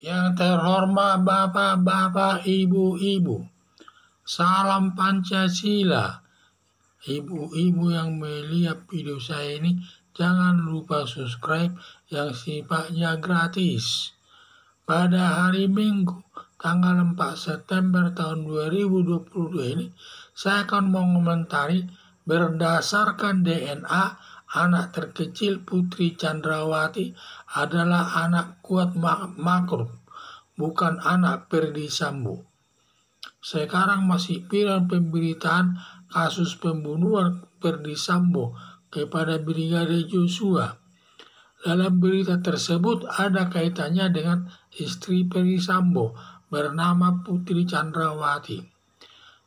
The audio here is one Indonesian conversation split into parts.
Yang terhormat Bapak-bapak, Ibu-ibu, salam Pancasila. Ibu-ibu yang melihat video saya ini, jangan lupa subscribe yang sifatnya gratis. Pada hari Minggu, tanggal 4 September tahun 2022 ini, saya akan mengomentari berdasarkan DNA, anak terkecil Putri Chandrawati adalah anak kuat makruh, bukan anak Ferdy Sambo. Sekarang masih viral pemberitaan kasus pembunuhan Ferdy Sambo kepada Brigadir Joshua. Dalam berita tersebut ada kaitannya dengan istri Ferdy Sambo bernama Putri Chandrawati.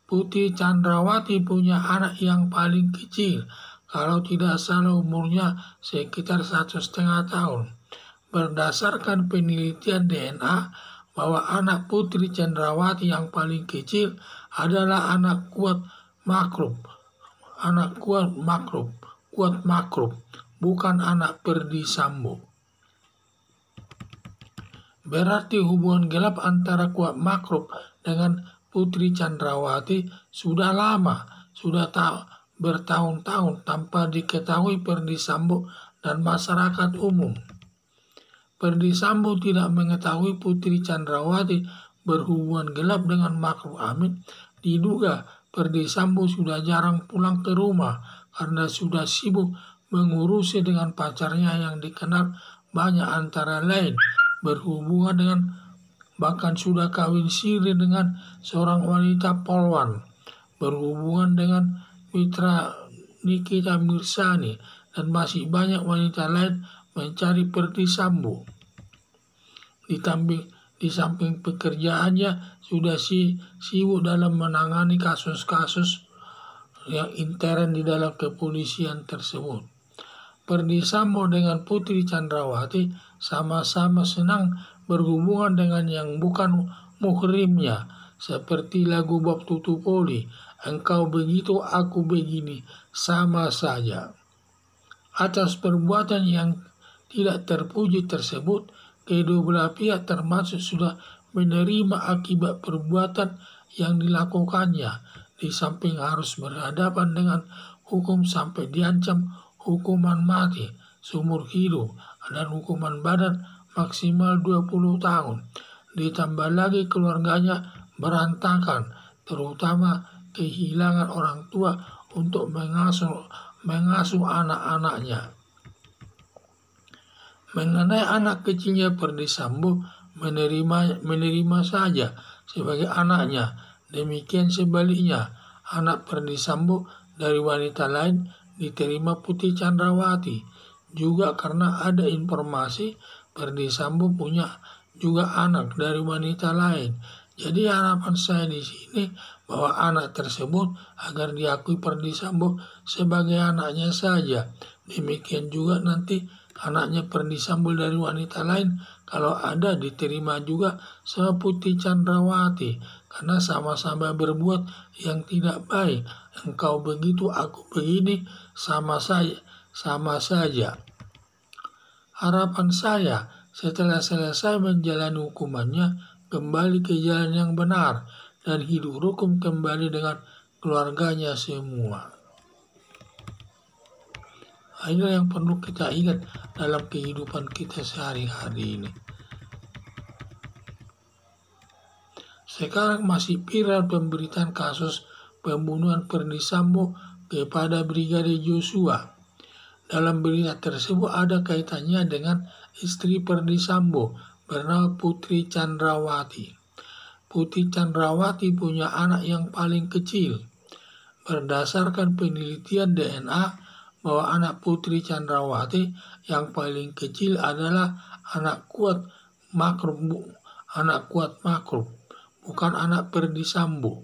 Putri Chandrawati punya anak yang paling kecil, kalau tidak salah umurnya sekitar 1,5 tahun. Berdasarkan penelitian DNA, bahwa anak Putri Chandrawati yang paling kecil adalah anak kuat makruh, bukan anak Ferdy Sambo. Berarti hubungan gelap antara kuat makruh dengan Putri Chandrawati sudah lama, bertahun-tahun tanpa diketahui Ferdy Sambo dan masyarakat umum. Ferdy Sambo tidak mengetahui Putri Chandrawati berhubungan gelap dengan makruh Amin. Diduga Ferdy Sambo sudah jarang pulang ke rumah karena sudah sibuk mengurusi dengan pacarnya yang dikenal banyak, antara lain berhubungan dengan, bahkan sudah kawin siri dengan seorang wanita polwan, berhubungan dengan mitra Nikita Mirzani, dan masih banyak wanita lain mencari Ferdy Sambo. Di samping pekerjaannya sudah sibuk dalam menangani kasus-kasus yang intern di dalam kepolisian tersebut. Ferdy Sambo dengan Putri Chandrawati sama-sama senang berhubungan dengan yang bukan muhrimnya, seperti lagu Bob Tutupoli, engkau begitu aku begini, sama saja. Atas perbuatan yang tidak terpuji tersebut, kedua belah pihak termasuk sudah menerima akibat perbuatan yang dilakukannya, di samping harus berhadapan dengan hukum sampai diancam hukuman mati seumur hidup dan hukuman badan maksimal 20 tahun. Ditambah lagi keluarganya berantakan, terutama kehilangan orang tua untuk mengasuh anak-anaknya. Mengenai anak kecilnya Ferdy Sambo, menerima saja sebagai anaknya. Demikian sebaliknya, anak Ferdy Sambo dari wanita lain diterima Putri Chandrawati. Juga karena ada informasi Ferdy Sambo punya juga anak dari wanita lain. Jadi harapan saya di sini bahwa anak tersebut agar diakui Ferdy Sambo sebagai anaknya saja. Demikian juga nanti anaknya Ferdy Sambo dari wanita lain, kalau ada diterima juga sama Putri Chandrawati, karena sama-sama berbuat yang tidak baik. Engkau begitu, aku begini, sama saja. Harapan saya setelah selesai menjalani hukumannya, kembali ke jalan yang benar dan hidup rukun kembali dengan keluarganya semua. Inilah yang perlu kita ingat dalam kehidupan kita sehari-hari ini. Sekarang masih viral pemberitaan kasus pembunuhan Ferdy Sambo kepada Brigadir Joshua. Dalam berita tersebut ada kaitannya dengan istri Ferdy Sambo bernama Putri Chandrawati. Putri Chandrawati punya anak yang paling kecil. Berdasarkan penelitian DNA, bahwa anak Putri Chandrawati yang paling kecil adalah anak kuat makruh, bukan anak Ferdy Sambo.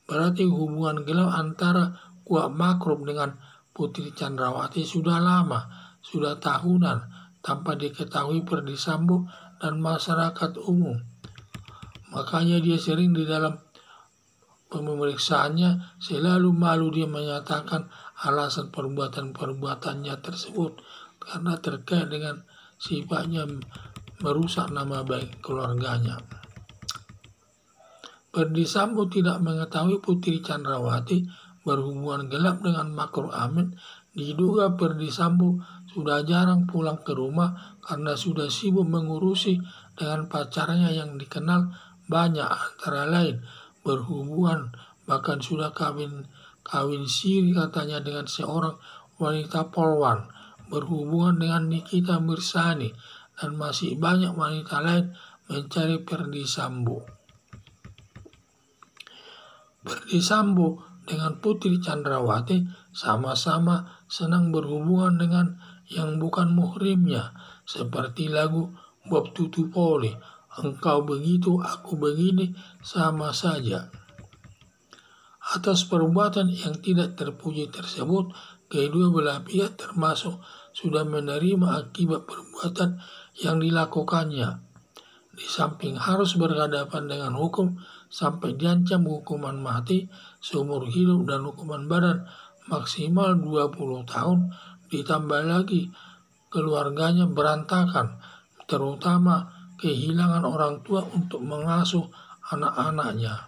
Berarti hubungan gelap antara kuat makruh dengan Putri Chandrawati sudah lama, sudah tahunan, tanpa diketahui Ferdy Sambo dan masyarakat umum. Makanya dia sering di dalam pemeriksaannya selalu malu dia menyatakan alasan perbuatannya tersebut karena terkait dengan sifatnya merusak nama baik keluarganya. Perdisambo tidak mengetahui Putri Chandrawati berhubungan gelap dengan Makruf Amin. Diduga Perdisambo sudah jarang pulang ke rumah karena sudah sibuk mengurusi dengan pacarnya yang dikenal banyak, antara lain berhubungan, bahkan sudah kawin siri katanya dengan seorang wanita polwan, berhubungan dengan Nikita Mirzani, dan masih banyak wanita lain mencari Perdisambo. Perdisambo dengan Putri Chandrawati sama-sama senang berhubungan dengan yang bukan muhrimnya, seperti lagu Bob Tutupoli, engkau begitu, aku begini, sama saja. Atas perbuatan yang tidak terpuji tersebut, kedua belah pihak termasuk sudah menerima akibat perbuatan yang dilakukannya. Di samping harus berhadapan dengan hukum sampai diancam hukuman mati seumur hidup dan hukuman badan maksimal 20 tahun, ditambah lagi keluarganya berantakan, terutama kehilangan orang tua untuk mengasuh anak-anaknya.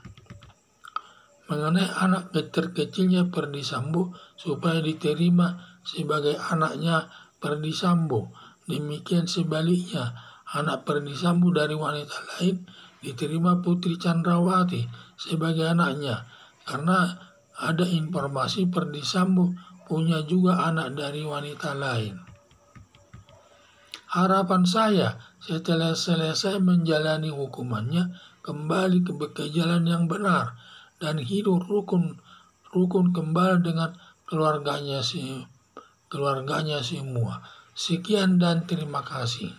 Mengenai anak terkecilnya Perdisambo supaya diterima sebagai anaknya Perdisambo, demikian sebaliknya anak Perdisambo dari wanita lain diterima Putri Chandrawati sebagai anaknya, karena ada informasi Perdisambo punya juga anak dari wanita lain. Harapan saya setelah selesai menjalani hukumannya kembali ke jalan yang benar dan hidup rukun kembali dengan keluarganya semua. Sekian dan terima kasih.